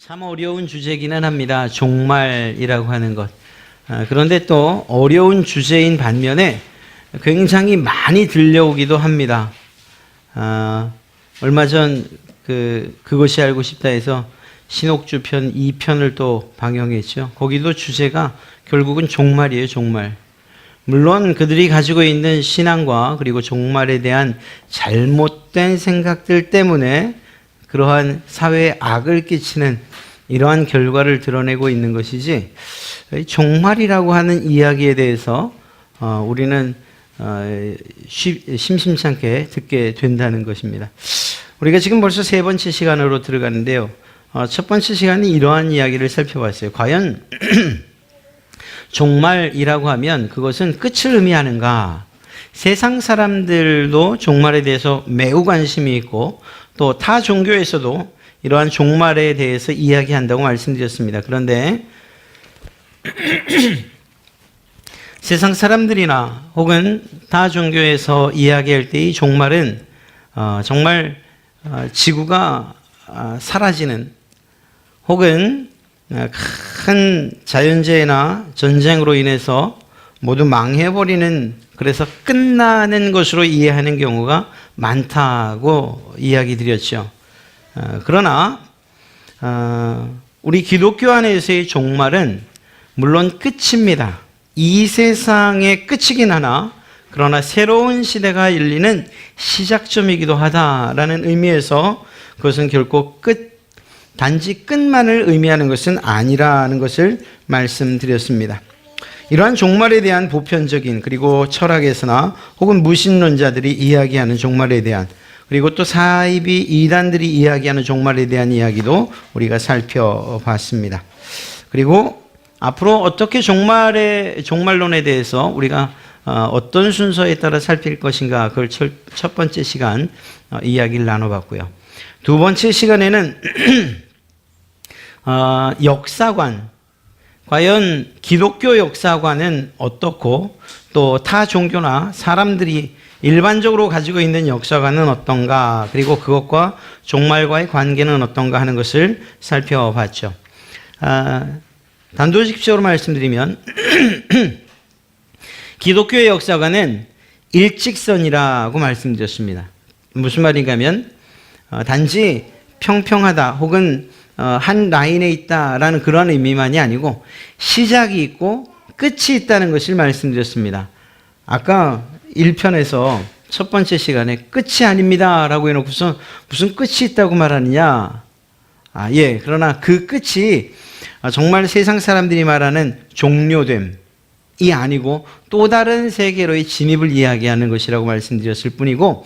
참 어려운 주제기는 합니다. 종말이라고 하는 것. 그런데 또 어려운 주제인 반면에 굉장히 많이 들려오기도 합니다. 얼마 전 그것이 알고 싶다 해서 신옥주 편 2편을 또 방영했죠. 거기도 주제가 결국은 종말이에요, 종말. 물론 그들이 가지고 있는 신앙과 그리고 종말에 대한 잘못된 생각들 때문에 그러한 사회에 악을 끼치는 이러한 결과를 드러내고 있는 것이지, 종말이라고 하는 이야기에 대해서 우리는 심심치 않게 듣게 된다는 것입니다. 우리가 지금 벌써 세 번째 시간으로 들어가는데요. 첫 번째 시간이 이러한 이야기를 살펴봤어요. 과연 종말이라고 하면 그것은 끝을 의미하는가? 세상 사람들도 종말에 대해서 매우 관심이 있고 또 타 종교에서도 이러한 종말에 대해서 이야기한다고 말씀드렸습니다. 그런데 세상 사람들이나 혹은 타 종교에서 이야기할 때 이 종말은 정말 지구가 사라지는 혹은 큰 자연재해나 전쟁으로 인해서 모두 망해버리는, 그래서 끝나는 것으로 이해하는 경우가 많다고 이야기 드렸죠. 그러나 우리 기독교 안에서의 종말은 물론 끝입니다. 이 세상의 끝이긴 하나 그러나 새로운 시대가 열리는 시작점이기도 하다라는 의미에서 그것은 결코 단지 끝만을 의미하는 것은 아니라는 것을 말씀드렸습니다. 이러한 종말에 대한 보편적인, 그리고 철학에서나 혹은 무신론자들이 이야기하는 종말에 대한, 그리고 또 사이비 이단들이 이야기하는 종말에 대한 이야기도 우리가 살펴봤습니다. 그리고 앞으로 어떻게 종말론에 대해서 우리가 어떤 순서에 따라 살필 것인가, 그걸 첫 번째 시간 이야기를 나눠봤고요. 두 번째 시간에는 역사관, 과연 기독교 역사관은 어떻고 또 타 종교나 사람들이 일반적으로 가지고 있는 역사관은 어떤가, 그리고 그것과 종말과의 관계는 어떤가 하는 것을 살펴봤죠. 단도직입적으로 말씀드리면 기독교의 역사관은 일직선이라고 말씀드렸습니다. 무슨 말인가 하면 단지 평평하다 혹은 한 라인에 있다라는 그런 의미만이 아니고 시작이 있고 끝이 있다는 것을 말씀드렸습니다. 아까 1편에서 첫 번째 시간에 끝이 아닙니다 라고 해놓고서 무슨 끝이 있다고 말하느냐. 예, 그러나 그 끝이 정말 세상 사람들이 말하는 종료됨이 아니고 또 다른 세계로의 진입을 이야기하는 것이라고 말씀드렸을 뿐이고,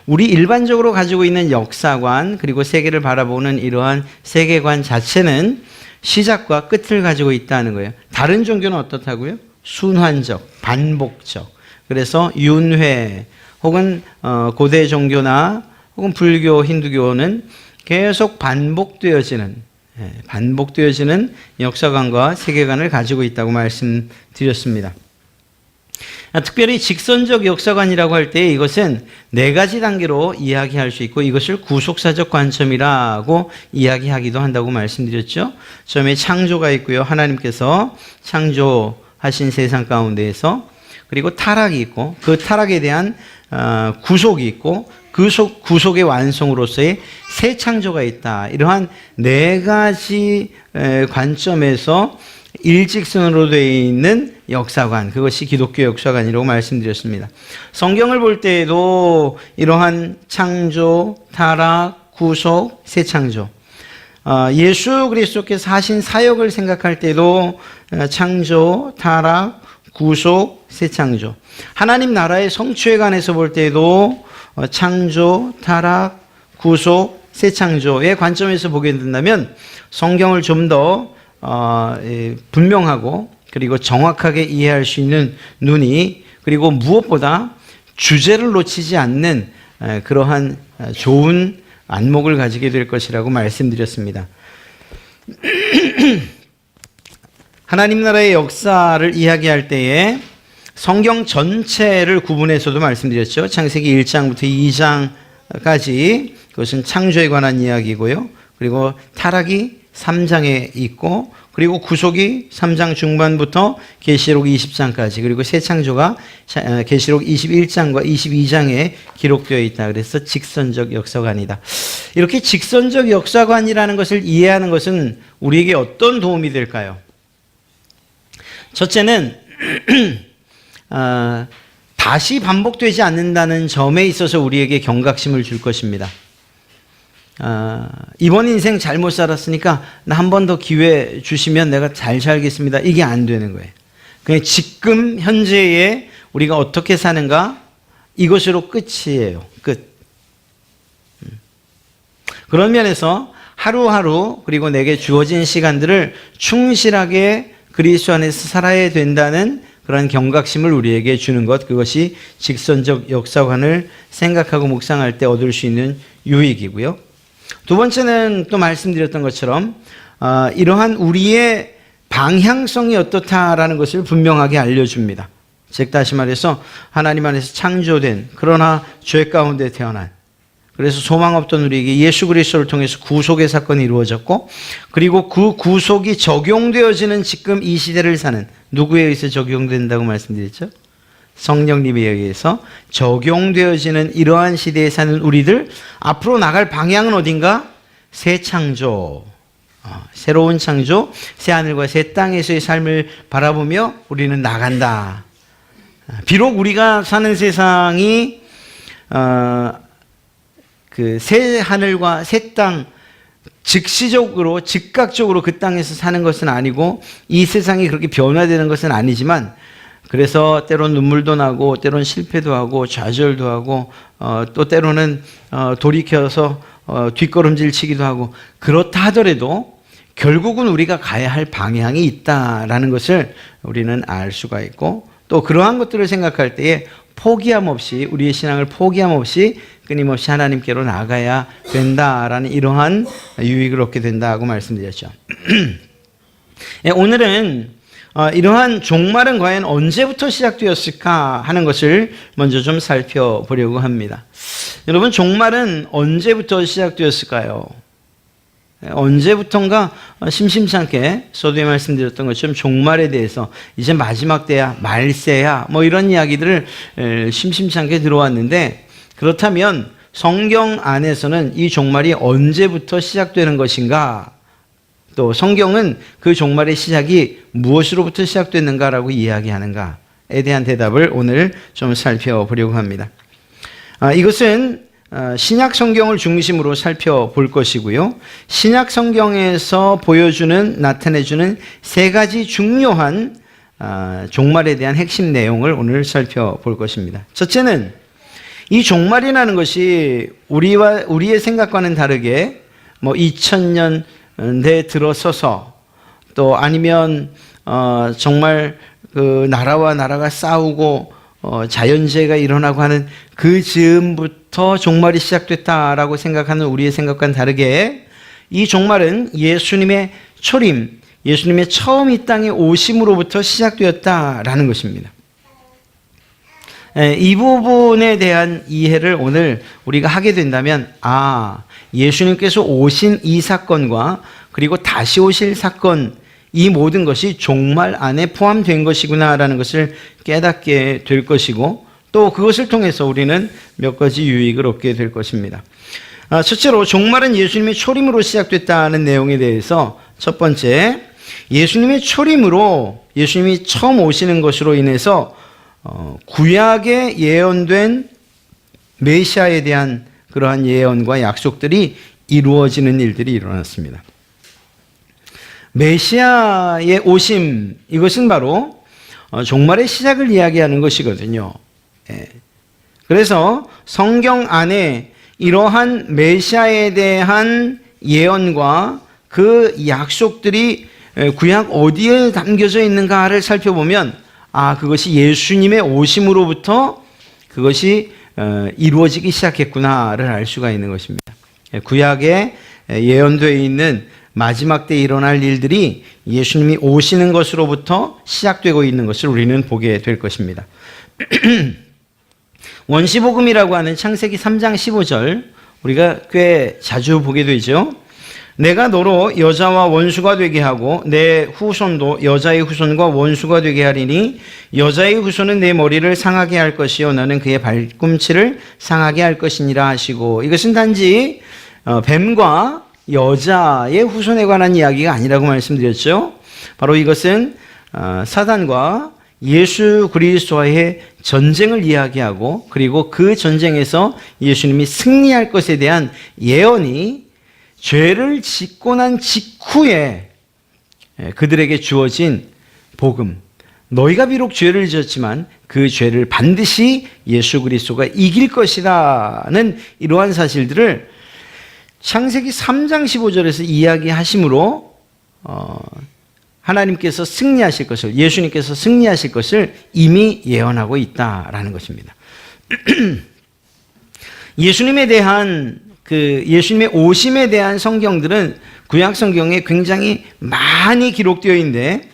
우리 일반적으로 가지고 있는 역사관 그리고 세계를 바라보는 이러한 세계관 자체는 시작과 끝을 가지고 있다는 거예요. 다른 종교는 어떻다고요? 순환적, 반복적. 그래서 윤회 혹은 고대 종교나 혹은 불교, 힌두교는 계속 반복되어지는 역사관과 세계관을 가지고 있다고 말씀드렸습니다. 특별히 직선적 역사관이라고 할 때 이것은 네 가지 단계로 이야기할 수 있고 이것을 구속사적 관점이라고 이야기하기도 한다고 말씀드렸죠. 처음에 창조가 있고요. 하나님께서 창조하신 세상 가운데에서, 그리고 타락이 있고 그 타락에 대한 구속이 있고 그 구속의 완성으로서의 새 창조가 있다. 이러한 네 가지 관점에서 일직선으로 되어 있는 역사관, 그것이 기독교 역사관이라고 말씀드렸습니다. 성경을 볼 때에도 이러한 창조, 타락, 구속, 새 창조, 예수 그리스도께서 하신 사역을 생각할 때도 창조, 타락, 구속, 새 창조, 하나님 나라의 성취에 관해서 볼 때도 창조, 타락, 구속, 새 창조의 관점에서 보게 된다면 성경을 좀 더 분명하고 그리고 정확하게 이해할 수 있는 눈이, 그리고 무엇보다 주제를 놓치지 않는 그러한 좋은 안목을 가지게 될 것이라고 말씀드렸습니다. 하나님 나라의 역사를 이야기할 때에 성경 전체를 구분해서도 말씀드렸죠. 창세기 1장부터 2장까지 그것은 창조에 관한 이야기고요. 그리고 타락이 3장에 있고, 그리고 구속이 3장 중반부터 계시록 20장까지, 그리고 새 창조가 계시록 21장과 22장에 기록되어 있다. 그래서 직선적 역사관이다. 이렇게 직선적 역사관이라는 것을 이해하는 것은 우리에게 어떤 도움이 될까요? 첫째는 다시 반복되지 않는다는 점에 있어서 우리에게 경각심을 줄 것입니다. 이번 인생 잘못 살았으니까 나 한 번 더 기회 주시면 내가 잘 살겠습니다. 이게 안 되는 거예요. 그냥 지금 현재에 우리가 어떻게 사는가, 이것으로 끝이에요. 끝. 그런 면에서 하루하루, 그리고 내게 주어진 시간들을 충실하게 그리스도 안에서 살아야 된다는 그런 경각심을 우리에게 주는 것, 그것이 직선적 역사관을 생각하고 묵상할 때 얻을 수 있는 유익이고요. 두 번째는 또 말씀드렸던 것처럼 이러한 우리의 방향성이 어떻다라는 것을 분명하게 알려줍니다. 즉 다시 말해서 하나님 안에서 창조된, 그러나 죄 가운데 태어난, 그래서 소망 없던 우리에게 예수 그리스도를 통해서 구속의 사건이 이루어졌고, 그리고 그 구속이 적용되어지는 지금 이 시대를 사는, 누구에 의해서 적용된다고 말씀드렸죠? 성령님에 의해서 적용되어지는 이러한 시대에 사는 우리들, 앞으로 나갈 방향은 어딘가? 새 창조, 새로운 창조, 새 하늘과 새 땅에서의 삶을 바라보며 우리는 나간다. 비록 우리가 사는 세상이 그 새 하늘과 새 땅, 즉시적으로, 즉각적으로 그 땅에서 사는 것은 아니고, 이 세상이 그렇게 변화되는 것은 아니지만, 그래서 때론 눈물도 나고, 때론 실패도 하고, 좌절도 하고, 또 때로는 돌이켜서 뒷걸음질 치기도 하고, 그렇다 하더라도 결국은 우리가 가야 할 방향이 있다라는 것을 우리는 알 수가 있고, 또 그러한 것들을 생각할 때에 포기함 없이, 우리의 신앙을 포기함 없이 끊임없이 하나님께로 나가야 된다라는 이러한 유익을 얻게 된다고 말씀드렸죠. 오늘은 이러한 종말은 과연 언제부터 시작되었을까 하는 것을 먼저 좀 살펴보려고 합니다. 여러분, 종말은 언제부터 시작되었을까요? 언제부턴가 심심찮게 서두에 말씀드렸던 것처럼 종말에 대해서 이제 마지막 때야, 말세야, 뭐 이런 이야기들을 심심찮게 들어왔는데, 그렇다면 성경 안에서는 이 종말이 언제부터 시작되는 것인가, 또 성경은 그 종말의 시작이 무엇으로부터 시작됐는가라고 이야기하는가에 대한 대답을 오늘 좀 살펴보려고 합니다. 이것은 신약 성경을 중심으로 살펴볼 것이고요. 신약 성경에서 보여주는, 나타내주는 세 가지 중요한 종말에 대한 핵심 내용을 오늘 살펴볼 것입니다. 첫째는 이 종말이라는 것이 우리의 생각과는 다르게 2000년대에 들어서서, 또 아니면 정말 그 나라와 나라가 싸우고 자연재해가 일어나고 하는 그 즈음부터 종말이 시작됐다라고 생각하는 우리의 생각과는 다르게, 이 종말은 예수님의 초림, 예수님의 처음 이 땅에 오심으로부터 시작되었다라는 것입니다. 이 부분에 대한 이해를 오늘 우리가 하게 된다면, 예수님께서 오신 이 사건과 그리고 다시 오실 사건, 이 모든 것이 종말 안에 포함된 것이구나라는 것을 깨닫게 될 것이고, 또 그것을 통해서 우리는 몇 가지 유익을 얻게 될 것입니다. 첫째로 종말은 예수님의 초림으로 시작됐다는 내용에 대해서, 첫 번째, 예수님의 초림으로, 예수님이 처음 오시는 것으로 인해서 구약에 예언된 메시아에 대한 그러한 예언과 약속들이 이루어지는 일들이 일어났습니다. 메시아의 오심, 이것은 바로 종말의 시작을 이야기하는 것이거든요. 그래서 성경 안에 이러한 메시아에 대한 예언과 그 약속들이 구약 어디에 담겨져 있는가를 살펴보면, 그것이 예수님의 오심으로부터 그것이 이루어지기 시작했구나를 알 수가 있는 것입니다. 구약에 예언되어 있는 마지막 때 일어날 일들이 예수님이 오시는 것으로부터 시작되고 있는 것을 우리는 보게 될 것입니다. 원시복음이라고 하는 창세기 3장 15절, 우리가 꽤 자주 보게 되죠. 내가 너로 여자와 원수가 되게 하고 내 후손도 여자의 후손과 원수가 되게 하리니 여자의 후손은 내 머리를 상하게 할 것이요 너는 그의 발꿈치를 상하게 할 것이니라 하시고, 이것은 단지 뱀과 여자의 후손에 관한 이야기가 아니라고 말씀드렸죠. 바로 이것은 사단과 예수 그리스도와의 전쟁을 이야기하고, 그리고 그 전쟁에서 예수님이 승리할 것에 대한 예언이 죄를 짓고 난 직후에 그들에게 주어진 복음, 너희가 비록 죄를 지었지만 그 죄를 반드시 예수 그리스도가 이길 것이라는 이러한 사실들을 창세기 3장 15절에서 이야기하심으로 하나님께서 승리하실 것을, 예수님께서 승리하실 것을 이미 예언하고 있다라는 것입니다. 예수님에 대한 예수님의 오심에 대한 성경들은 구약 성경에 굉장히 많이 기록되어 있는데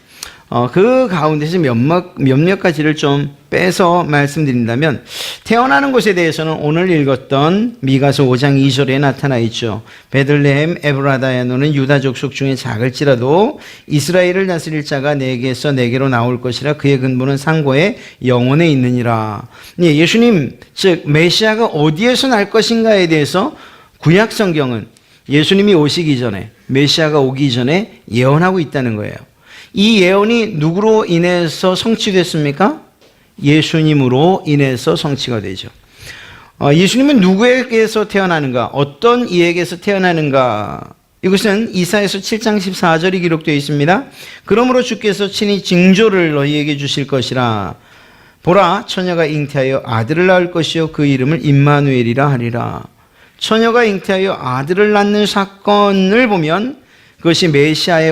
그 가운데서 몇몇 가지를 좀 빼서 말씀드린다면, 태어나는 것에 대해서는 오늘 읽었던 미가서 5장 2절에 나타나 있죠. 베들레헴 에브라다야 너는 유다 족속 중에 작을지라도 이스라엘을 다스릴 자가 내게서 내게로 나올 것이라 그의 근본은 상고에 영원에 있느니라. 예수님 즉 메시아가 어디에서 날 것인가에 대해서 구약 성경은 예수님이 오시기 전에, 메시아가 오기 전에 예언하고 있다는 거예요. 이 예언이 누구로 인해서 성취됐습니까? 예수님으로 인해서 성취가 되죠. 예수님은 누구에게서 태어나는가? 어떤 이에게서 태어나는가? 이것은 이사야서 7장 14절이 기록되어 있습니다. 그러므로 주께서 친히 징조를 너희에게 주실 것이라. 보라, 처녀가 잉태하여 아들을 낳을 것이요 그 이름을 임마누엘이라 하리라. 처녀가 잉태하여 아들을 낳는 사건을 보면 그것이 메시아의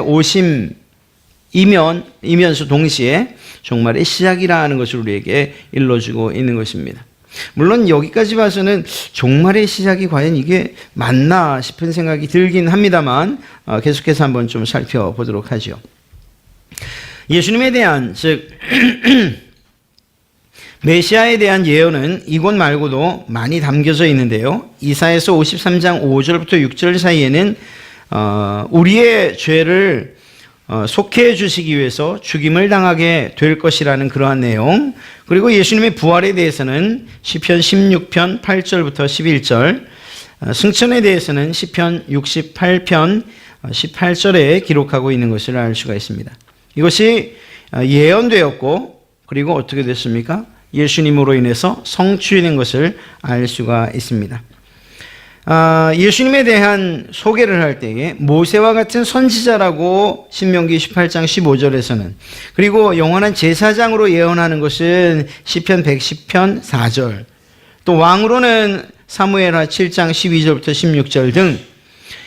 오심이면서 동시에 종말의 시작이라는 것을 우리에게 일러주고 있는 것입니다. 물론 여기까지 봐서는 종말의 시작이 과연 이게 맞나 싶은 생각이 들긴 합니다만 계속해서 한번 좀 살펴보도록 하죠. 예수님에 대한, 즉 메시아에 대한 예언은 이곳 말고도 많이 담겨져 있는데요. 이사야서 53장 5절부터 6절 사이에는 우리의 죄를 속해 주시기 위해서 죽임을 당하게 될 것이라는 그러한 내용, 그리고 예수님의 부활에 대해서는 시편 16편 8절부터 11절, 승천에 대해서는 시편 68편 18절에 기록하고 있는 것을 알 수가 있습니다. 이것이 예언되었고, 그리고 어떻게 됐습니까? 예수님으로 인해서 성취된 것을 알 수가 있습니다. 예수님에 대한 소개를 할 때에 모세와 같은 선지자라고 신명기 18장 15절에서는, 그리고 영원한 제사장으로 예언하는 것은 시편 110편 4절, 또 왕으로는 사무엘하 7장 12절부터 16절 등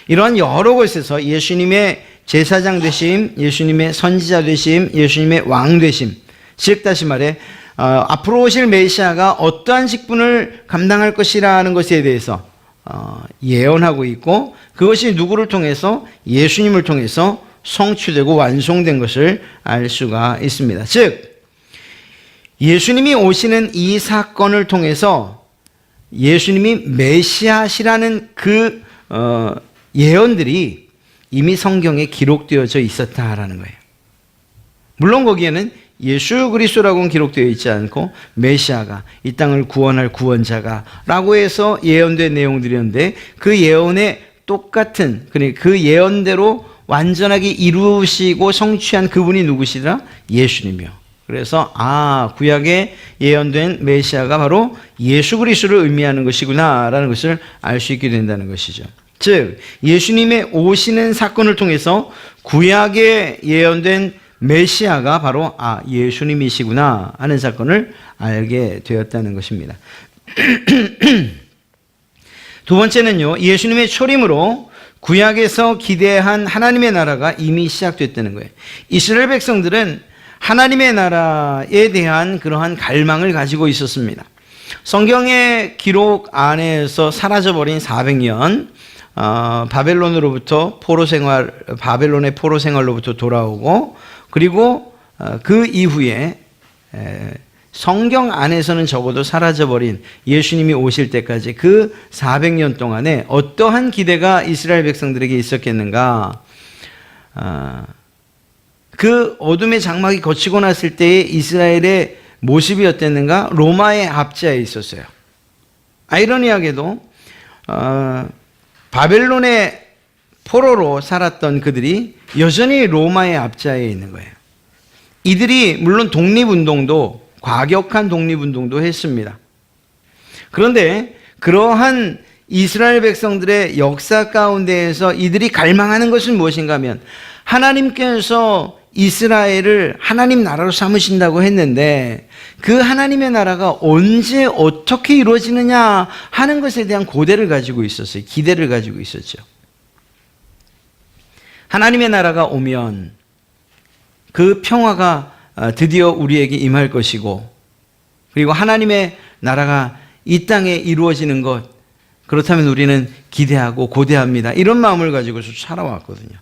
이러한 여러 곳에서 예수님의 제사장 되심, 예수님의 선지자 되심, 예수님의 왕 되심, 즉 다시 말해 앞으로 오실 메시아가 어떠한 직분을 감당할 것이라는 것에 대해서 예언하고 있고, 그것이 누구를 통해서? 예수님을 통해서 성취되고 완성된 것을 알 수가 있습니다. 즉 예수님이 오시는 이 사건을 통해서 예수님이 메시아시라는 그 예언들이 이미 성경에 기록되어져 있었다라는 거예요. 물론 거기에는 예수 그리스도라고는 기록되어 있지 않고 메시아가, 이 땅을 구원할 구원자가 라고 해서 예언된 내용들이었는데, 그 예언에 똑같은, 그 예언대로 완전하게 이루시고 성취한 그분이 누구시더라? 예수님이요. 그래서 구약에 예언된 메시아가 바로 예수 그리스도를 의미하는 것이구나 라는 것을 알 수 있게 된다는 것이죠. 즉 예수님의 오시는 사건을 통해서 구약에 예언된 메시아가 바로 예수님이시구나 하는 사건을 알게 되었다는 것입니다. 두 번째는요, 예수님의 초림으로 구약에서 기대한 하나님의 나라가 이미 시작됐다는 거예요. 이스라엘 백성들은 하나님의 나라에 대한 그러한 갈망을 가지고 있었습니다. 성경의 기록 안에서 사라져버린 400년, 바벨론의 포로 생활로부터 돌아오고, 그리고 그 이후에 성경 안에서는 적어도 사라져버린 예수님이 오실 때까지 그 400년 동안에 어떠한 기대가 이스라엘 백성들에게 있었겠는가? 그 어둠의 장막이 거치고 났을 때의 이스라엘의 모습이 어땠는가? 로마의 압제에 있었어요. 아이러니하게도 바벨론의 포로로 살았던 그들이 여전히 로마의 압제에 있는 거예요. 이들이 물론 독립운동도 과격한 독립운동도 했습니다. 그런데 그러한 이스라엘 백성들의 역사 가운데에서 이들이 갈망하는 것은 무엇인가 하면 하나님께서 이스라엘을 하나님 나라로 삼으신다고 했는데 그 하나님의 나라가 언제 어떻게 이루어지느냐 하는 것에 대한 고대를 가지고 있었어요. 기대를 가지고 있었죠. 하나님의 나라가 오면 그 평화가 드디어 우리에게 임할 것이고 그리고 하나님의 나라가 이 땅에 이루어지는 것 그렇다면 우리는 기대하고 고대합니다. 이런 마음을 가지고서 살아왔거든요.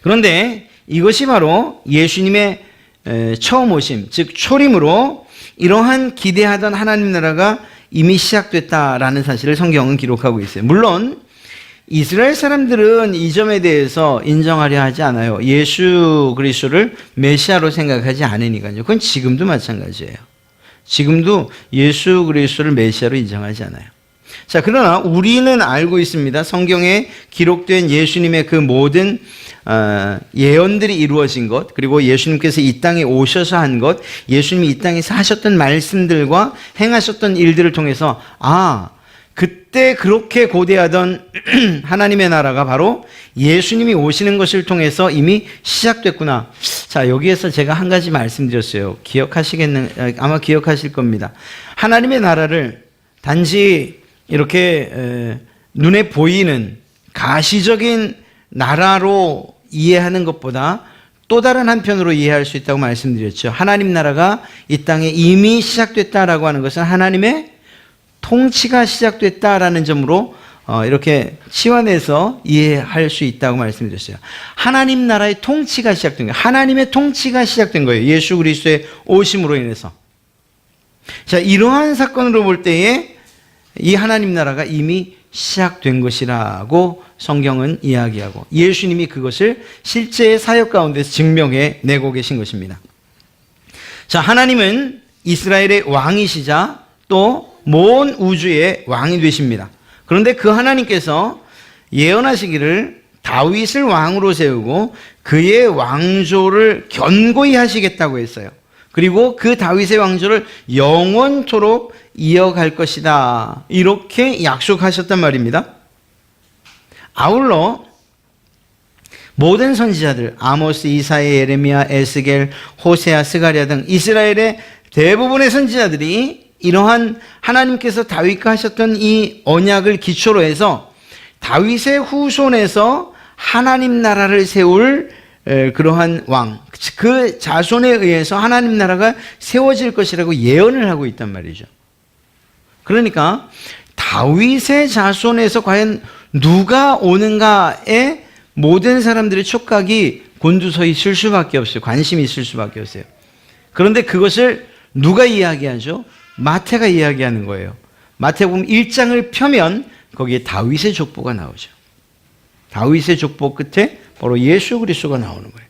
그런데 이것이 바로 예수님의 처음 오심, 즉 초림으로 이러한 기대하던 하나님 나라가 이미 시작됐다라는 사실을 성경은 기록하고 있어요. 물론 이스라엘 사람들은 이 점에 대해서 인정하려 하지 않아요. 예수 그리스도를 메시아로 생각하지 않으니까요. 그건 지금도 마찬가지예요. 지금도 예수 그리스도를 메시아로 인정하지 않아요. 자, 그러나 우리는 알고 있습니다. 성경에 기록된 예수님의 그 모든 예언들이 이루어진 것, 그리고 예수님께서 이 땅에 오셔서 한 것, 예수님이 이 땅에서 하셨던 말씀들과 행하셨던 일들을 통해서 그때 그렇게 고대하던 하나님의 나라가 바로 예수님이 오시는 것을 통해서 이미 시작됐구나. 자, 여기에서 제가 한 가지 말씀드렸어요. 아마 기억하실 겁니다. 하나님의 나라를 단지 이렇게 눈에 보이는 가시적인 나라로 이해하는 것보다 또 다른 한편으로 이해할 수 있다고 말씀드렸죠. 하나님 나라가 이 땅에 이미 시작됐다라고 하는 것은 하나님의 통치가 시작됐다라는 점으로 이렇게 치환해서 이해할 수 있다고 말씀드렸어요. 하나님 나라의 통치가 시작된 거예요. 하나님의 통치가 시작된 거예요. 예수 그리스도의 오심으로 인해서. 자, 이러한 사건으로 볼 때에 이 하나님 나라가 이미 시작된 것이라고 성경은 이야기하고 예수님이 그것을 실제의 사역 가운데서 증명해 내고 계신 것입니다. 자, 하나님은 이스라엘의 왕이시자 또 모든 우주의 왕이 되십니다. 그런데 그 하나님께서 예언하시기를 다윗을 왕으로 세우고 그의 왕조를 견고히 하시겠다고 했어요. 그리고 그 다윗의 왕조를 영원토록 이어갈 것이다. 이렇게 약속하셨단 말입니다. 아울러 모든 선지자들 아모스, 이사야, 예레미야, 에스겔, 호세아, 스가랴 등 이스라엘의 대부분의 선지자들이 이러한 하나님께서 다윗과 하셨던 이 언약을 기초로 해서 다윗의 후손에서 하나님 나라를 세울 그러한 왕, 그 자손에 의해서 하나님 나라가 세워질 것이라고 예언을 하고 있단 말이죠. 그러니까 다윗의 자손에서 과연 누가 오는가에 모든 사람들의 촉각이 곤두서 있을 수밖에 없어요. 관심이 있을 수밖에 없어요. 그런데 그것을 누가 이야기하죠? 마태가 이야기하는 거예요. 마태복음 1장을 펴면 거기에 다윗의 족보가 나오죠. 다윗의 족보 끝에 바로 예수 그리스도가 나오는 거예요.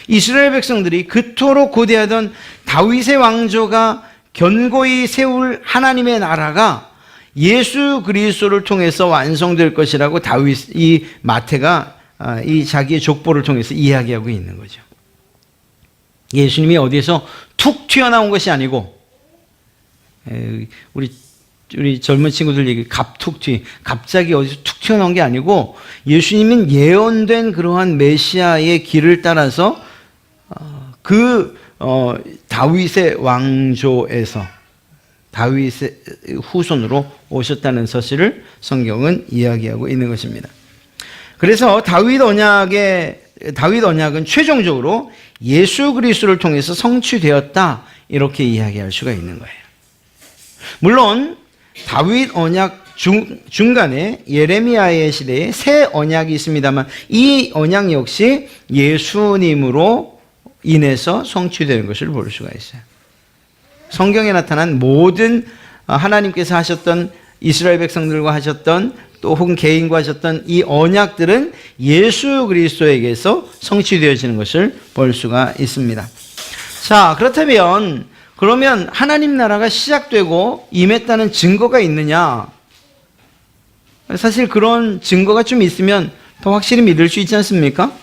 이스라엘 백성들이 그토록 고대하던 다윗의 왕조가 견고히 세울 하나님의 나라가 예수 그리스도를 통해서 완성될 것이라고 이 마태가 이 자기의 족보를 통해서 이야기하고 있는 거죠. 예수님이 어디에서 툭 튀어나온 것이 아니고 우리 젊은 친구들 얘기 갑자기 어디서 툭 튀어나온 게 아니고 예수님은 예언된 그러한 메시아의 길을 따라서 다윗의 왕조에서 다윗의 후손으로 오셨다는 사실을 성경은 이야기하고 있는 것입니다. 그래서 다윗 언약은 최종적으로 예수 그리스도를 통해서 성취되었다 이렇게 이야기할 수가 있는 거예요. 물론 다윗 언약 중간에 예레미야의 시대에 새 언약이 있습니다만 이 언약 역시 예수님으로 인해서 성취되는 것을 볼 수가 있어요. 성경에 나타난 모든 하나님께서 하셨던 이스라엘 백성들과 하셨던 또 혹은 개인과 하셨던 이 언약들은 예수 그리스도에게서 성취되어지는 것을 볼 수가 있습니다. 자, 그렇다면 그러면 하나님 나라가 시작되고 임했다는 증거가 있느냐? 사실 그런 증거가 좀 있으면 더 확실히 믿을 수 있지 않습니까?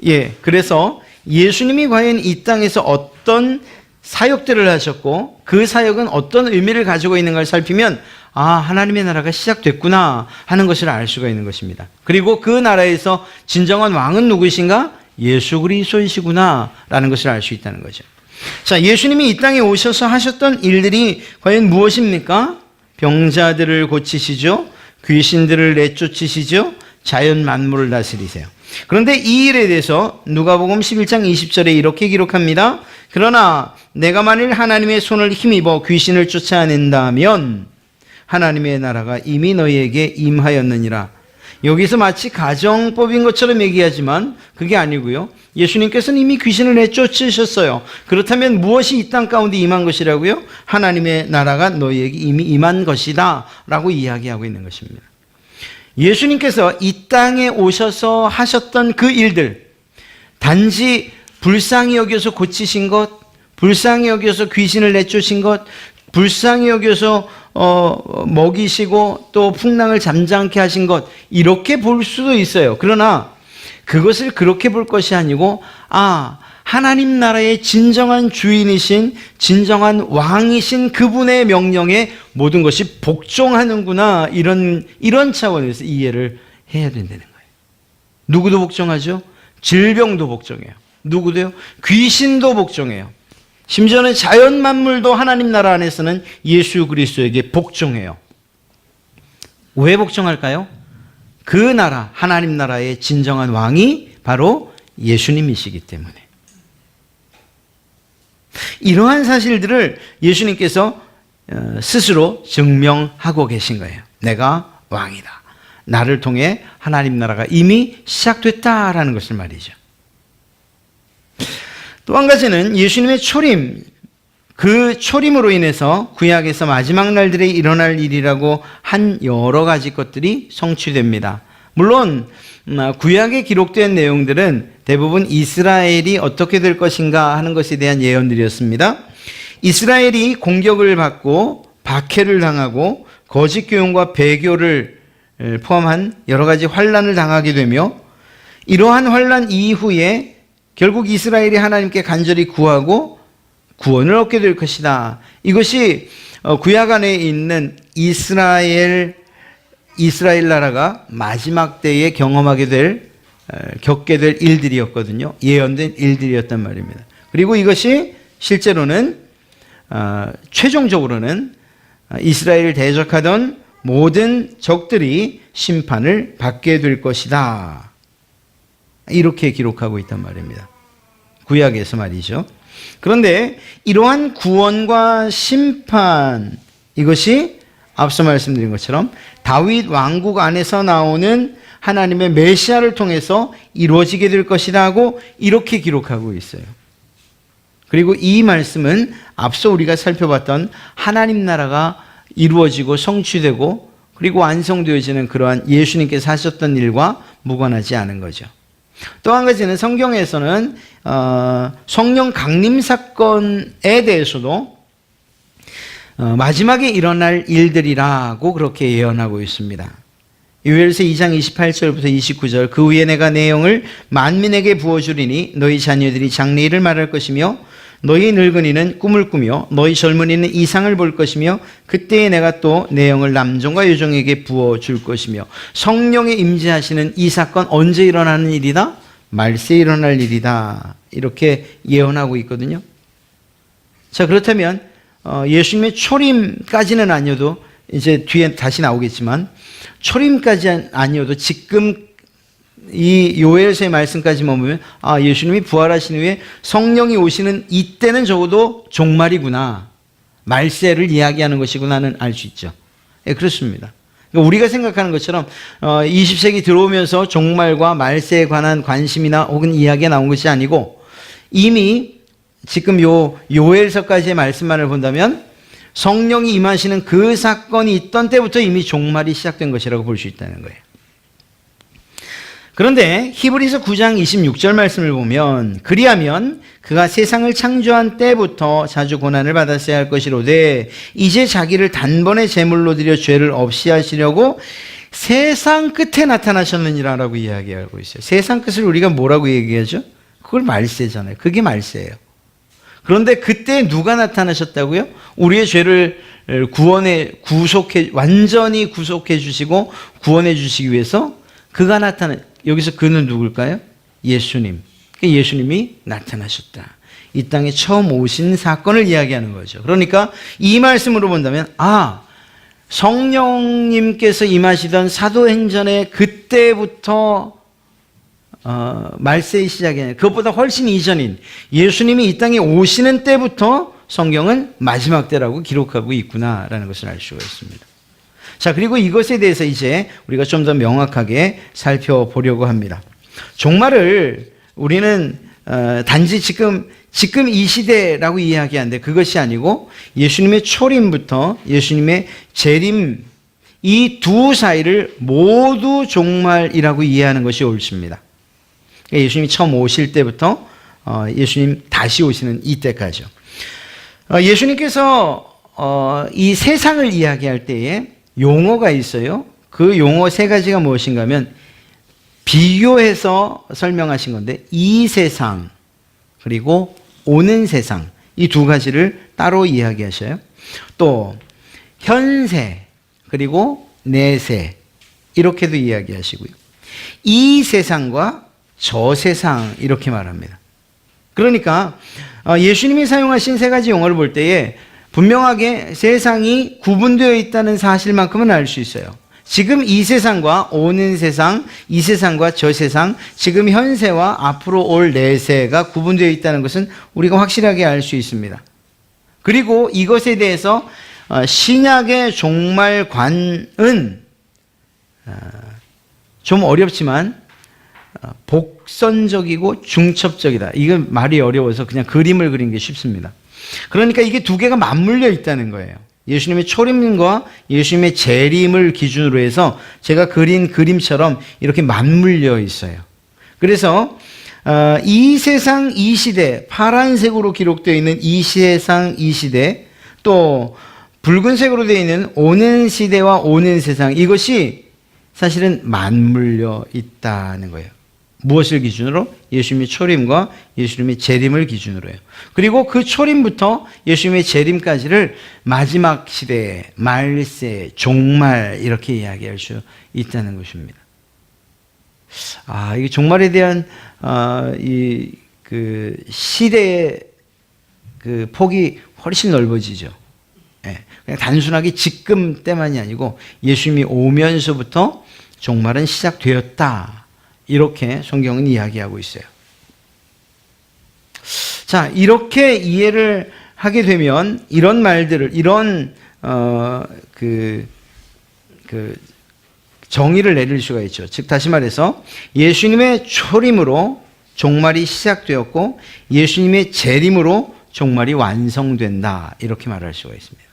예, 그래서 예수님이 과연 이 땅에서 어떤 사역들을 하셨고 그 사역은 어떤 의미를 가지고 있는가를 살피면 아, 하나님의 나라가 시작됐구나 하는 것을 알 수가 있는 것입니다. 그리고 그 나라에서 진정한 왕은 누구이신가? 예수 그리스도이시구나 라는 것을 알 수 있다는 거죠. 자, 예수님이 이 땅에 오셔서 하셨던 일들이 과연 무엇입니까? 병자들을 고치시죠. 귀신들을 내쫓으시죠. 자연 만물을 다스리세요. 그런데 이 일에 대해서 누가복음 11장 20절에 이렇게 기록합니다. 그러나 내가 만일 하나님의 손을 힘입어 귀신을 쫓아낸다면 하나님의 나라가 이미 너희에게 임하였느니라. 여기서 마치 가정법인 것처럼 얘기하지만 그게 아니고요. 예수님께서는 이미 귀신을 내쫓으셨어요. 그렇다면 무엇이 이 땅 가운데 임한 것이라고요? 하나님의 나라가 너희에게 이미 임한 것이다 라고 이야기하고 있는 것입니다. 예수님께서 이 땅에 오셔서 하셨던 그 일들, 단지 불쌍히 여겨서 고치신 것, 불쌍히 여겨서 귀신을 내쫓으신 것, 불쌍히 여겨서 먹이시고 또 풍랑을 잠잠케 하신 것, 이렇게 볼 수도 있어요. 그러나 그것을 그렇게 볼 것이 아니고 하나님 나라의 진정한 주인이신 진정한 왕이신 그분의 명령에 모든 것이 복종하는구나, 이런 차원에서 이해를 해야 된다는 거예요. 누구도 복종하죠? 질병도 복종해요. 누구도요? 귀신도 복종해요. 심지어는 자연 만물도 하나님 나라 안에서는 예수 그리스도에게 복종해요. 왜 복종할까요? 그 나라, 하나님 나라의 진정한 왕이 바로 예수님이시기 때문에. 이러한 사실들을 예수님께서 스스로 증명하고 계신 거예요. 내가 왕이다. 나를 통해 하나님 나라가 이미 시작됐다라는 것을 말이죠. 또 한 가지는 예수님의 초림, 그 초림으로 인해서 구약에서 마지막 날들에 일어날 일이라고 한 여러 가지 것들이 성취됩니다. 물론 구약에 기록된 내용들은 대부분 이스라엘이 어떻게 될 것인가 하는 것에 대한 예언들이었습니다. 이스라엘이 공격을 받고 박해를 당하고 거짓 교훈과 배교를 포함한 여러 가지 환난을 당하게 되며 이러한 환난 이후에 결국 이스라엘이 하나님께 간절히 구하고 구원을 얻게 될 것이다. 이것이 구약 안에 있는 이스라엘 나라가 마지막 때에 겪게 될 일들이었거든요. 예언된 일들이었단 말입니다. 그리고 이것이 실제로는 최종적으로는 이스라엘을 대적하던 모든 적들이 심판을 받게 될 것이다. 이렇게 기록하고 있단 말입니다. 구약에서 말이죠. 그런데 이러한 구원과 심판, 이것이 앞서 말씀드린 것처럼 다윗 왕국 안에서 나오는 하나님의 메시아를 통해서 이루어지게 될 것이라고 이렇게 기록하고 있어요. 그리고 이 말씀은 앞서 우리가 살펴봤던 하나님 나라가 이루어지고 성취되고 그리고 완성되어지는 그러한 예수님께서 하셨던 일과 무관하지 않은 거죠. 또 한 가지는 성경에서는 성령 강림 사건에 대해서도 마지막에 일어날 일들이라고 그렇게 예언하고 있습니다. 요엘서 2장 28절부터 29절, 그 후에 내가 내 영을 만민에게 부어주리니 너희 자녀들이 장래일을 말할 것이며 너희 늙은이는 꿈을 꾸며 너희 젊은이는 이상을 볼 것이며 그때에 내가 또 내 영을 남종과 여종에게 부어줄 것이며. 성령의 임재하시는 이 사건 언제 일어나는 일이다? 말세에 일어날 일이다. 이렇게 예언하고 있거든요. 자, 그렇다면 예수님의 초림까지는 아니어도 이제 뒤에 다시 나오겠지만 초림까지 아니어도 지금 이 요엘서의 말씀까지만 보면 예수님이 부활하신 후에 성령이 오시는 이때는 적어도 종말이구나, 말세를 이야기하는 것이구나는 알 수 있죠. 예, 그렇습니다. 그러니까 우리가 생각하는 것처럼 20세기 들어오면서 종말과 말세에 관한 관심이나 혹은 이야기가 나온 것이 아니고 이미 지금 요엘서까지의 말씀만을 본다면 성령이 임하시는 그 사건이 있던 때부터 이미 종말이 시작된 것이라고 볼 수 있다는 거예요. 그런데 히브리서 9장 26절 말씀을 보면 그리하면 그가 세상을 창조한 때부터 자주 고난을 받았어야 할 것이로되 이제 자기를 단번에 제물로 드려 죄를 없이 하시려고 세상 끝에 나타나셨느니라 라고 이야기하고 있어요. 세상 끝을 우리가 뭐라고 얘기하죠? 그걸 말세잖아요. 그게 말세예요. 그런데 그때 누가 나타나셨다고요? 우리의 죄를 완전히 구속해 주시고 구원해 주시기 위해서 그가 여기서 그는 누굴까요? 예수님. 예수님이 나타나셨다. 이 땅에 처음 오신 사건을 이야기하는 거죠. 그러니까 이 말씀으로 본다면 성령님께서 임하시던 사도행전의 그때부터 말세의 시작이 아니라 그것보다 훨씬 이전인 예수님이 이 땅에 오시는 때부터 성경은 마지막 때라고 기록하고 있구나라는 것을 알 수가 있습니다. 자, 그리고 이것에 대해서 이제 우리가 좀 더 명확하게 살펴보려고 합니다. 종말을 우리는 단지 지금 이 시대라고 이야기하는데 그것이 아니고 예수님의 초림부터 예수님의 재림 이 두 사이를 모두 종말이라고 이해하는 것이 옳습니다. 예수님이 처음 오실 때부터 예수님 다시 오시는 이때까지요. 예수님께서 이 세상을 이야기할 때에 용어가 있어요. 그 용어 세 가지가 무엇인가 하면 비교해서 설명하신 건데 이 세상 그리고 오는 세상 이 두 가지를 따로 이야기하셔요. 또 현세 그리고 내세 이렇게도 이야기하시고요. 이 세상과 저 세상 이렇게 말합니다. 그러니까 예수님이 사용하신 세 가지 용어를 볼 때에 분명하게 세상이 구분되어 있다는 사실만큼은 알 수 있어요. 지금 이 세상과 오는 세상, 이 세상과 저 세상, 지금 현세와 앞으로 올 내세가 구분되어 있다는 것은 우리가 확실하게 알 수 있습니다. 그리고 이것에 대해서 신약의 종말관은 좀 어렵지만 복선적이고 중첩적이다. 이건 말이 어려워서 그냥 그림을 그린 게 쉽습니다. 그러니까 이게 두 개가 맞물려 있다는 거예요. 예수님의 초림과 예수님의 재림을 기준으로 해서 제가 그린 그림처럼 이렇게 맞물려 있어요. 그래서 이 세상 이 시대, 파란색으로 기록되어 있는 이 세상 이 시대, 또 붉은색으로 되어 있는 오는 시대와 오는 세상, 이것이 사실은 맞물려 있다는 거예요. 무엇을 기준으로? 예수님의 초림과 예수님의 재림을 기준으로 해요. 그리고 그 초림부터 예수님의 재림까지를 마지막 시대, 말세, 종말 이렇게 이야기할 수 있다는 것입니다. 이게 종말에 대한 그 시대의 그 폭이 훨씬 넓어지죠. 그냥 단순하게 지금 때만이 아니고 예수님이 오면서부터 종말은 시작되었다. 이렇게 성경은 이야기하고 있어요. 자, 이렇게 이해를 하게 되면 이런 말들을 정의를 내릴 수가 있죠. 즉 다시 말해서 예수님의 초림으로 종말이 시작되었고 예수님의 재림으로 종말이 완성된다. 이렇게 말할 수가 있습니다.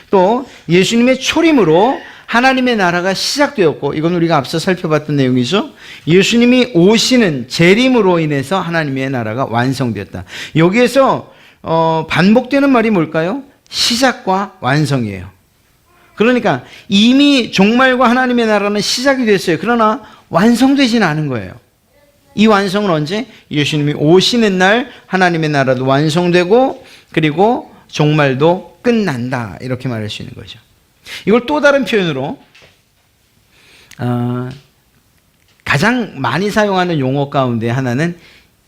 또 예수님의 초림으로 하나님의 나라가 시작되었고 이건 우리가 앞서 살펴봤던 내용이죠. 예수님이 오시는 재림으로 인해서 하나님의 나라가 완성되었다. 여기에서 반복되는 말이 뭘까요? 시작과 완성이에요. 그러니까 이미 종말과 하나님의 나라는 시작이 됐어요. 그러나 완성되지는 않은 거예요. 이 완성은 언제? 예수님이 오시는 날 하나님의 나라도 완성되고 그리고 종말도 끝난다. 이렇게 말할 수 있는 거죠. 이걸 또 다른 표현으로 가장 많이 사용하는 용어 가운데 하나는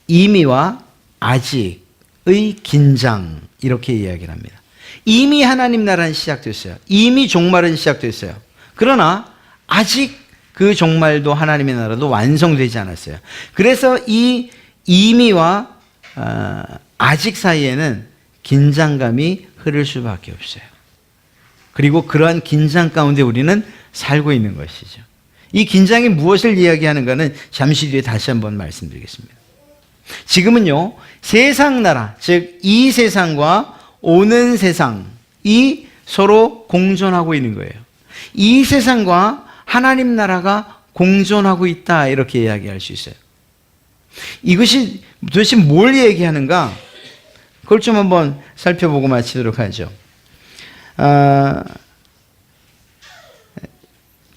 이미와 아직의 긴장 이렇게 이야기를 합니다. 이미 하나님 나라는 시작됐어요. 이미 종말은 시작됐어요. 그러나 아직 그 종말도 하나님의 나라도 완성되지 않았어요. 그래서 이 이미와 아직 사이에는 긴장감이 흐를 수밖에 없어요. 그리고 그러한 긴장 가운데 우리는 살고 있는 것이죠. 이 긴장이 무엇을 이야기하는가는 잠시 뒤에 다시 한번 말씀드리겠습니다. 지금은요, 세상 나라, 즉 이 세상과 오는 세상이 서로 공존하고 있는 거예요. 이 세상과 하나님 나라가 공존하고 있다, 이렇게 이야기할 수 있어요. 이것이 도대체 뭘 얘기하는가? 그걸 좀 한번 살펴보고 마치도록 하죠.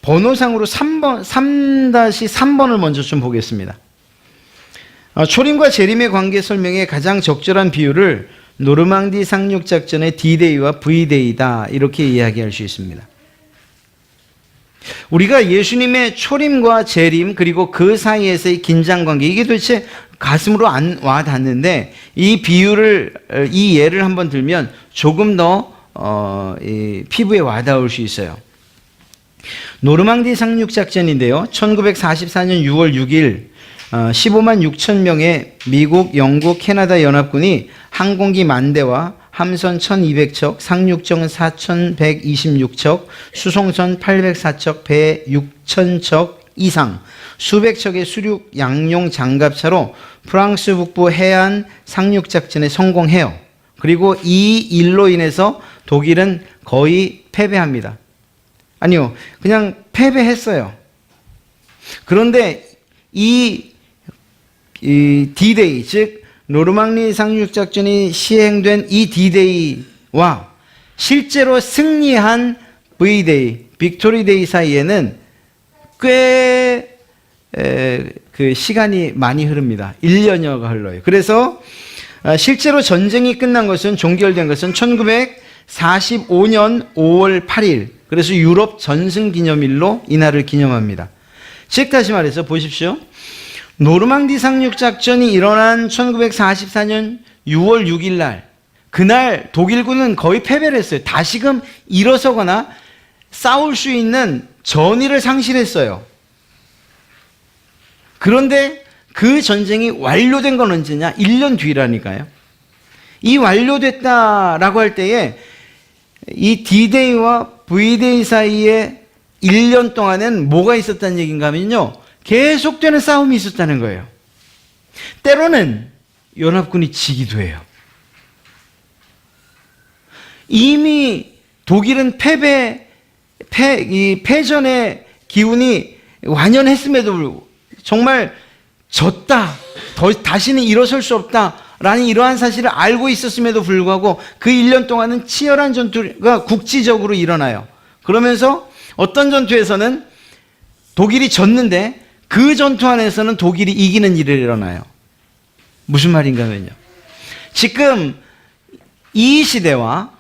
번호상으로 3-3번을 먼저 좀 보겠습니다. 초림과 재림의 관계 설명에 가장 적절한 비유를 노르망디 상륙작전의 D-Day와 V-Day다, 이렇게 이야기할 수 있습니다. 우리가 예수님의 초림과 재림, 그리고 그 사이에서의 긴장관계, 이게 도대체 가슴으로 안 와 닿는데, 이 비유를, 이 예를 한번 들면 조금 더 피부에 와닿을 수 있어요. 노르망디 상륙작전인데요, 1944년 6월 6일 15만 6천 명의 미국, 영국, 캐나다 연합군이 항공기 10,000대와 함선 1,200척, 상륙정 4,126척, 수송선 804척, 배 6,000척 이상, 수백 척의 수륙 양용 장갑차로 프랑스 북부 해안 상륙작전에 성공해요. 그리고 이 일로 인해서 독일은 거의 패배합니다. 아니요, 그냥 패배했어요. 그런데 이 D-Day, 즉 노르망디 상륙작전이 시행된 이 D-Day와 실제로 승리한 V-Day, 빅토리 데이 사이에는 꽤 그 시간이 많이 흐릅니다. 1년여가 흘러요. 그래서 실제로 전쟁이 끝난 것은, 종결된 것은 1945년 5월 8일, 그래서 유럽 전승기념일로 이날을 기념합니다. 즉 다시 말해서 보십시오. 노르망디 상륙작전이 일어난 1944년 6월 6일 날, 그날 독일군은 거의 패배를 했어요. 다시금 일어서거나 싸울 수 있는 전의를 상실했어요. 그런데 그 전쟁이 완료된 건 언제냐? 1년 뒤라니까요. 이 완료됐다라고 할 때에 이 D-Day와 V-Day 사이에 1년 동안은 뭐가 있었다는 얘기인가 하면요, 계속되는 싸움이 있었다는 거예요. 때로는 연합군이 지기도 해요. 이미 독일은 패전의 기운이 완연했음에도 불구하고, 정말 졌다, 다시는 일어설 수 없다라는 이러한 사실을 알고 있었음에도 불구하고 그 1년 동안은 치열한 전투가 국지적으로 일어나요. 그러면서 어떤 전투에서는 독일이 졌는데 그 전투 안에서는 독일이 이기는 일이 일어나요. 무슨 말인가 하면요, 지금 이 시대와,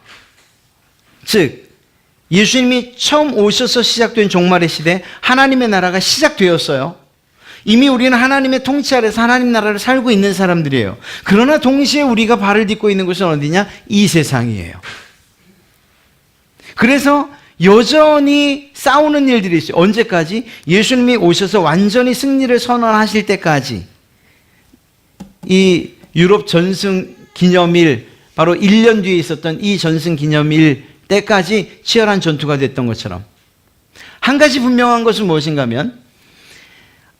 즉 예수님이 처음 오셔서 시작된 종말의 시대, 하나님의 나라가 시작되었어요. 이미 우리는 하나님의 통치 아래서 하나님 나라를 살고 있는 사람들이에요. 그러나 동시에 우리가 발을 딛고 있는 곳은 어디냐? 이 세상이에요. 그래서 여전히 싸우는 일들이 있어요. 언제까지? 예수님이 오셔서 완전히 승리를 선언하실 때까지. 이 유럽 전승 기념일, 바로 1년 뒤에 있었던 이 전승 기념일 때까지 치열한 전투가 됐던 것처럼, 한 가지 분명한 것은 무엇인가 하면,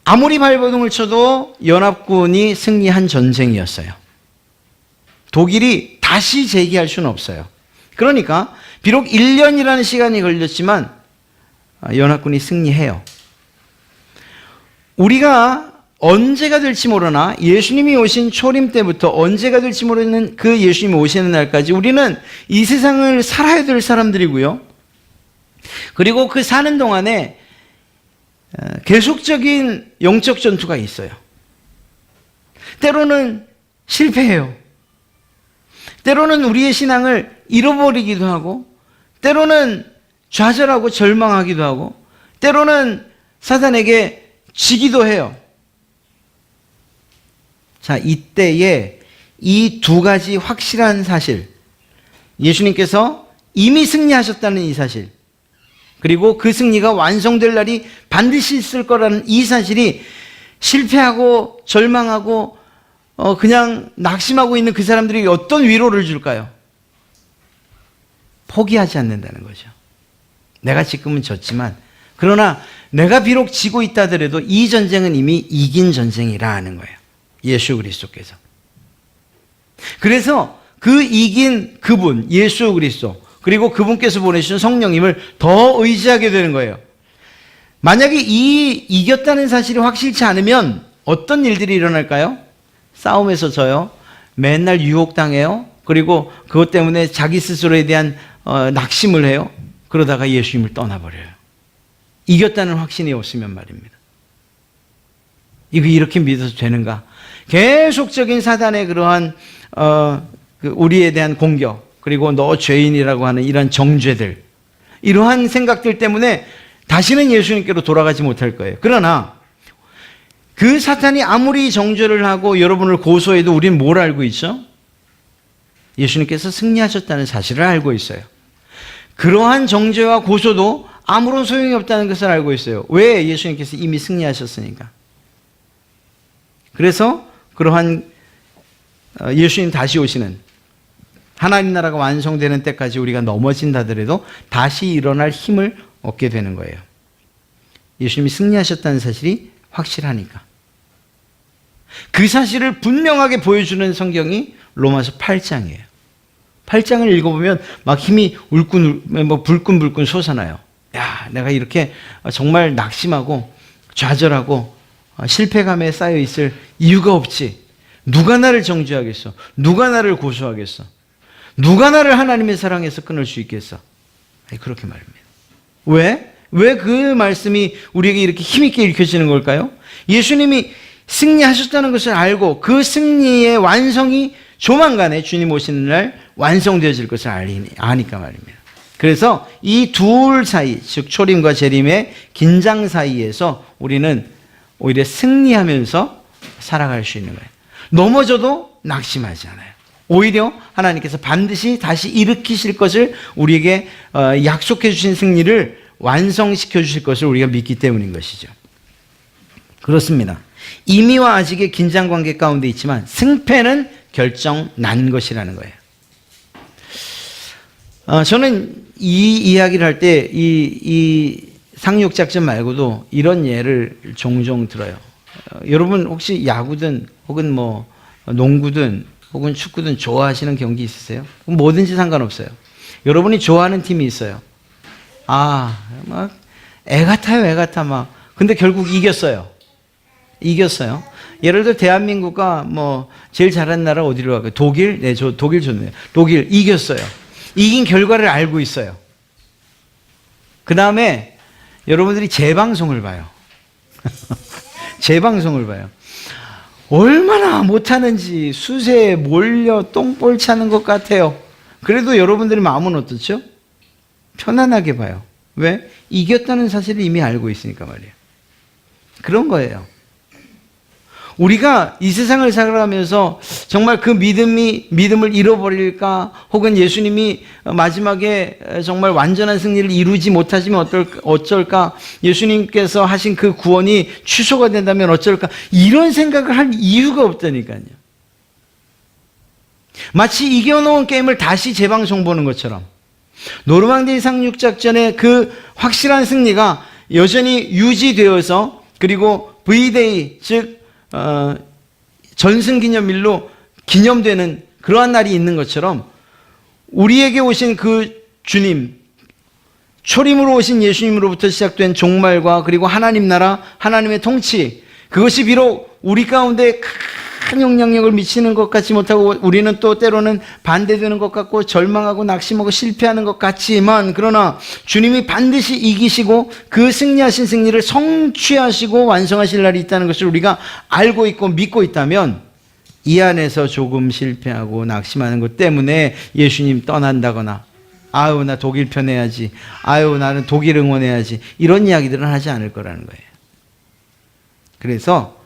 아무리 발버둥을 쳐도 연합군이 승리한 전쟁이었어요. 독일이 다시 재기할 수는 없어요. 그러니까 비록 1년이라는 시간이 걸렸지만 연합군이 승리해요. 우리가 언제가 될지 모르나, 예수님이 오신 초림 때부터 언제가 될지 모르는 그 예수님이 오시는 날까지 우리는 이 세상을 살아야 될 사람들이고요. 그리고 그 사는 동안에 계속적인 영적 전투가 있어요. 때로는 실패해요. 때로는 우리의 신앙을 잃어버리기도 하고, 때로는 좌절하고 절망하기도 하고, 때로는 사단에게 지기도 해요. 자, 이때에 이 두 가지 확실한 사실, 예수님께서 이미 승리하셨다는 이 사실, 그리고 그 승리가 완성될 날이 반드시 있을 거라는 이 사실이 실패하고 절망하고 그냥 낙심하고 있는 그 사람들이 어떤 위로를 줄까요? 포기하지 않는다는 거죠. 내가 지금은 졌지만, 그러나 내가 비록 지고 있다 하더라도 이 전쟁은 이미 이긴 전쟁이라 하는 거예요. 예수 그리스도께서. 그래서 그 이긴 그분, 예수 그리스도, 그리고 그분께서 보내주신 성령님을 더 의지하게 되는 거예요. 만약에 이겼다는 사실이 확실치 않으면 어떤 일들이 일어날까요? 싸움에서 져요. 맨날 유혹당해요. 그리고 그것 때문에 자기 스스로에 대한 낙심을 해요. 그러다가 예수님을 떠나버려요. 이겼다는 확신이 없으면 말입니다. 이거 이렇게 믿어도 되는가? 계속적인 사단의 그러한 우리에 대한 공격, 그리고 너 죄인이라고 하는 이런 정죄들, 이러한 생각들 때문에 다시는 예수님께로 돌아가지 못할 거예요. 그러나 그 사탄이 아무리 정죄를 하고 여러분을 고소해도 우리는 뭘 알고 있죠? 예수님께서 승리하셨다는 사실을 알고 있어요. 그러한 정죄와 고소도 아무런 소용이 없다는 것을 알고 있어요. 왜? 예수님께서 이미 승리하셨으니까. 그래서 그러한 예수님 다시 오시는 하나님 나라가 완성되는 때까지 우리가 넘어진다 하더라도 다시 일어날 힘을 얻게 되는 거예요. 예수님이 승리하셨다는 사실이 확실하니까. 그 사실을 분명하게 보여주는 성경이 로마서 8장이에요. 8장을 읽어보면 막 힘이 불끈불끈 솟아나요. 야, 내가 이렇게 정말 낙심하고 좌절하고 실패감에 쌓여 있을 이유가 없지. 누가 나를 정죄하겠어? 누가 나를 고소하겠어? 누가 나를 하나님의 사랑에서 끊을 수 있겠어? 그렇게 말입니다. 왜? 왜 그 말씀이 우리에게 이렇게 힘있게 읽혀지는 걸까요? 예수님이 승리하셨다는 것을 알고 그 승리의 완성이 조만간에 주님 오시는 날 완성되어질 것을 아니까 말입니다. 그래서 이 둘 사이, 즉 초림과 재림의 긴장 사이에서 우리는 오히려 승리하면서 살아갈 수 있는 거예요. 넘어져도 낙심하지 않아요. 오히려 하나님께서 반드시 다시 일으키실 것을 우리에게 약속해 주신 승리를 완성시켜 주실 것을 우리가 믿기 때문인 것이죠. 그렇습니다. 이미와 아직의 긴장관계 가운데 있지만 승패는 결정 난 것이라는 거예요. 저는 이 이야기를 할 때 이 상륙작전 말고도 이런 예를 종종 들어요. 여러분 혹시 야구든 혹은 뭐 농구든 혹은 축구든 좋아하시는 경기 있으세요? 뭐든지 상관없어요. 여러분이 좋아하는 팀이 있어요. 막 애 같아 막. 근데 결국 이겼어요. 예를 들어 대한민국과 뭐 제일 잘하는 나라 어디로 갈까요? 독일? 네, 저 독일 좋네요. 독일 이겼어요. 이긴 결과를 알고 있어요. 그 다음에 여러분들이 재방송을 봐요. 재방송을 봐요. 얼마나 못하는지 수세에 몰려 똥볼 차는 것 같아요. 그래도 여러분들의 마음은 어떻죠? 편안하게 봐요. 왜? 이겼다는 사실을 이미 알고 있으니까 말이에요. 그런 거예요. 우리가 이 세상을 살아가면서 정말 그 믿음을 잃어버릴까, 혹은 예수님이 마지막에 정말 완전한 승리를 이루지 못하시면 어쩔까, 예수님께서 하신 그 구원이 취소가 된다면 어쩔까, 이런 생각을 할 이유가 없다니까요. 마치 이겨놓은 게임을 다시 재방송 보는 것처럼 노르망디 상륙작전의 그 확실한 승리가 여전히 유지되어서, 그리고 V-Day, 즉 전승기념일로 기념되는 그러한 날이 있는 것처럼 우리에게 오신 그 주님, 초림으로 오신 예수님으로부터 시작된 종말과 그리고 하나님 나라, 하나님의 통치, 그것이 비록 우리 가운데 큰 영향력을 미치는 것 같지 못하고 우리는 또 때로는 반대되는 것 같고 절망하고 낙심하고 실패하는 것 같지만, 그러나 주님이 반드시 이기시고 그 승리하신 승리를 성취하시고 완성하실 날이 있다는 것을 우리가 알고 있고 믿고 있다면, 이 안에서 조금 실패하고 낙심하는 것 때문에 예수님 떠난다거나 아유 나 독일 편해야지, 아유 나는 독일 응원해야지, 이런 이야기들은 하지 않을 거라는 거예요. 그래서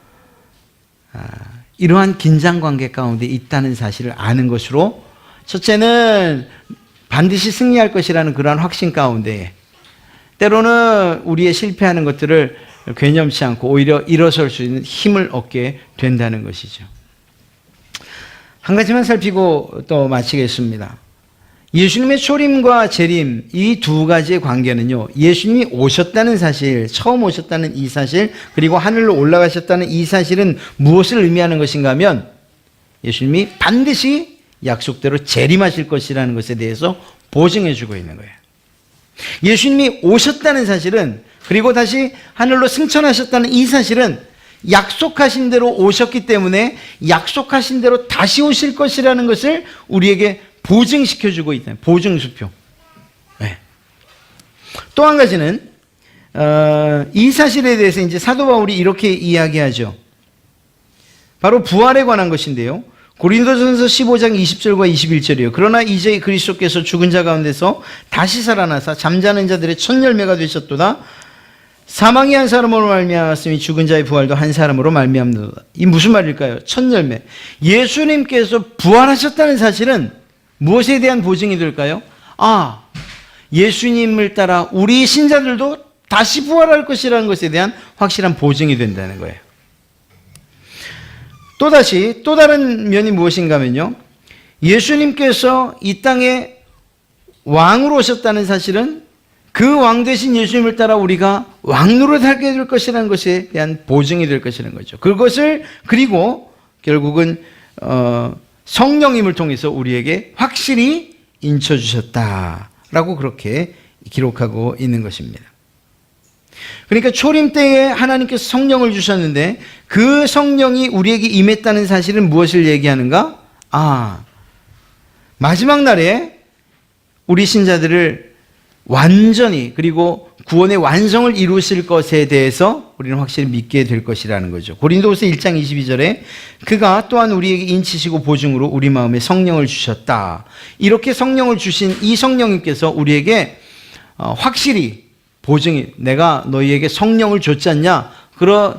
이러한 긴장관계 가운데 있다는 사실을 아는 것으로, 첫째는 반드시 승리할 것이라는 그러한 확신 가운데 때로는 우리의 실패하는 것들을 괴념치 않고 오히려 일어설 수 있는 힘을 얻게 된다는 것이죠. 한 가지만 살피고 또 마치겠습니다. 예수님의 초림과 재림 이 두 가지의 관계는요, 예수님이 오셨다는 사실, 처음 오셨다는 이 사실, 그리고 하늘로 올라가셨다는 이 사실은 무엇을 의미하는 것인가 하면 예수님이 반드시 약속대로 재림하실 것이라는 것에 대해서 보증해 주고 있는 거예요. 예수님이 오셨다는 사실은, 그리고 다시 하늘로 승천하셨다는 이 사실은 약속하신 대로 오셨기 때문에 약속하신 대로 다시 오실 것이라는 것을 우리에게 보증시켜주고 있다. 보증수표. 네. 또 한 가지는 이 사실에 대해서 이제 사도 바울이 이렇게 이야기하죠. 바로 부활에 관한 것인데요. 고린도전서 15장 20절과 21절이에요. 그러나 이제 그리스도께서 죽은 자 가운데서 다시 살아나사 잠자는 자들의 첫 열매가 되셨도다. 사망이 한 사람으로 말미암았으니 죽은 자의 부활도 한 사람으로 말미암도다. 이 무슨 말일까요? 첫 열매. 예수님께서 부활하셨다는 사실은 무엇에 대한 보증이 될까요? 예수님을 따라 우리 신자들도 다시 부활할 것이라는 것에 대한 확실한 보증이 된다는 거예요. 또다시 또 다른 면이 무엇인가 하면요, 예수님께서 이 땅에 왕으로 오셨다는 사실은 그 왕 되신 예수님을 따라 우리가 왕으로 살게 될 것이라는 것에 대한 보증이 될 것이라는 거죠. 그것을 그리고 결국은 성령님을 통해서 우리에게 확실히 인쳐주셨다라고 그렇게 기록하고 있는 것입니다. 그러니까 초림 때에 하나님께서 성령을 주셨는데 그 성령이 우리에게 임했다는 사실은 무엇을 얘기하는가? 마지막 날에 우리 신자들을 완전히 그리고 구원의 완성을 이루실 것에 대해서 우리는 확실히 믿게 될 것이라는 거죠. 고린도후서 1장 22절에 그가 또한 우리에게 인치시고 보증으로 우리 마음에 성령을 주셨다. 이렇게 성령을 주신 이 성령님께서 우리에게 확실히 보증이, 내가 너희에게 성령을 줬지 않냐?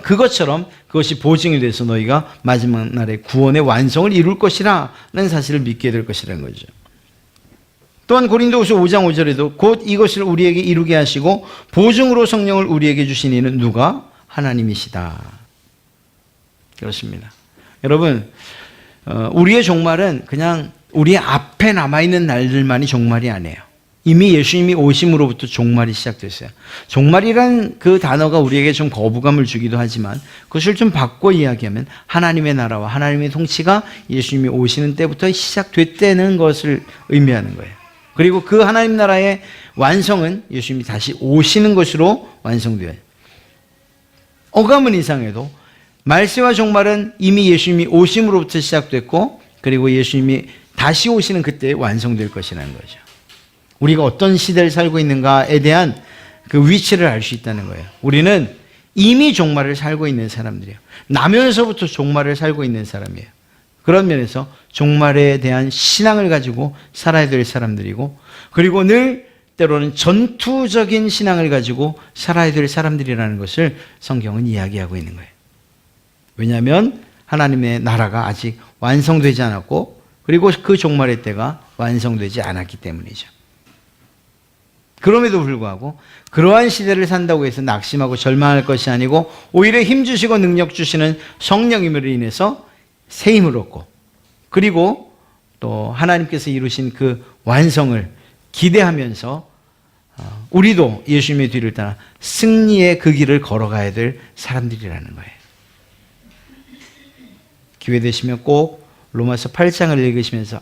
그것처럼 그것이 보증이 돼서 너희가 마지막 날에 구원의 완성을 이룰 것이라는 사실을 믿게 될 것이라는 거죠. 또한 고린도후서 5장 5절에도 곧 이것을 우리에게 이루게 하시고 보증으로 성령을 우리에게 주신 이는 누가? 하나님이시다. 그렇습니다. 여러분, 우리의 종말은 그냥 우리 앞에 남아있는 날들만이 종말이 아니에요. 이미 예수님이 오심으로부터 종말이 시작됐어요. 종말이란 그 단어가 우리에게 좀 거부감을 주기도 하지만 그것을 좀 바꿔 이야기하면 하나님의 나라와 하나님의 통치가 예수님이 오시는 때부터 시작됐다는 것을 의미하는 거예요. 그리고 그 하나님 나라의 완성은 예수님이 다시 오시는 것으로 완성돼요. 어감은 이상해도 말세와 종말은 이미 예수님이 오심으로부터 시작됐고 그리고 예수님이 다시 오시는 그때 완성될 것이라는 거죠. 우리가 어떤 시대를 살고 있는가에 대한 그 위치를 알 수 있다는 거예요. 우리는 이미 종말을 살고 있는 사람들이에요. 나면서부터 종말을 살고 있는 사람이에요. 그런 면에서 종말에 대한 신앙을 가지고 살아야 될 사람들이고 그리고 늘 때로는 전투적인 신앙을 가지고 살아야 될 사람들이라는 것을 성경은 이야기하고 있는 거예요. 왜냐하면 하나님의 나라가 아직 완성되지 않았고 그리고 그 종말의 때가 완성되지 않았기 때문이죠. 그럼에도 불구하고 그러한 시대를 산다고 해서 낙심하고 절망할 것이 아니고 오히려 힘주시고 능력 주시는 성령님으로 인해서 새 힘을 얻고 그리고 또 하나님께서 이루신 그 완성을 기대하면서 우리도 예수님의 뒤를 따라 승리의 그 길을 걸어가야 될 사람들이라는 거예요. 기회 되시면 꼭 로마서 8장을 읽으시면서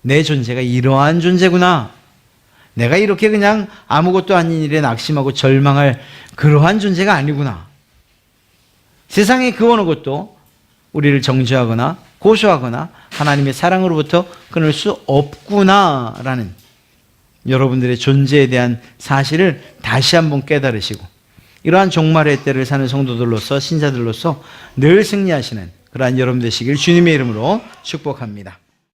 내 존재가 이러한 존재구나. 내가 이렇게 그냥 아무것도 아닌 일에 낙심하고 절망할 그러한 존재가 아니구나. 세상에 그 어느 것도 우리를 정죄하거나 고소하거나 하나님의 사랑으로부터 끊을 수 없구나라는 여러분들의 존재에 대한 사실을 다시 한번 깨달으시고 이러한 종말의 때를 사는 성도들로서 신자들로서 늘 승리하시는 그러한 여러분 되시길 주님의 이름으로 축복합니다.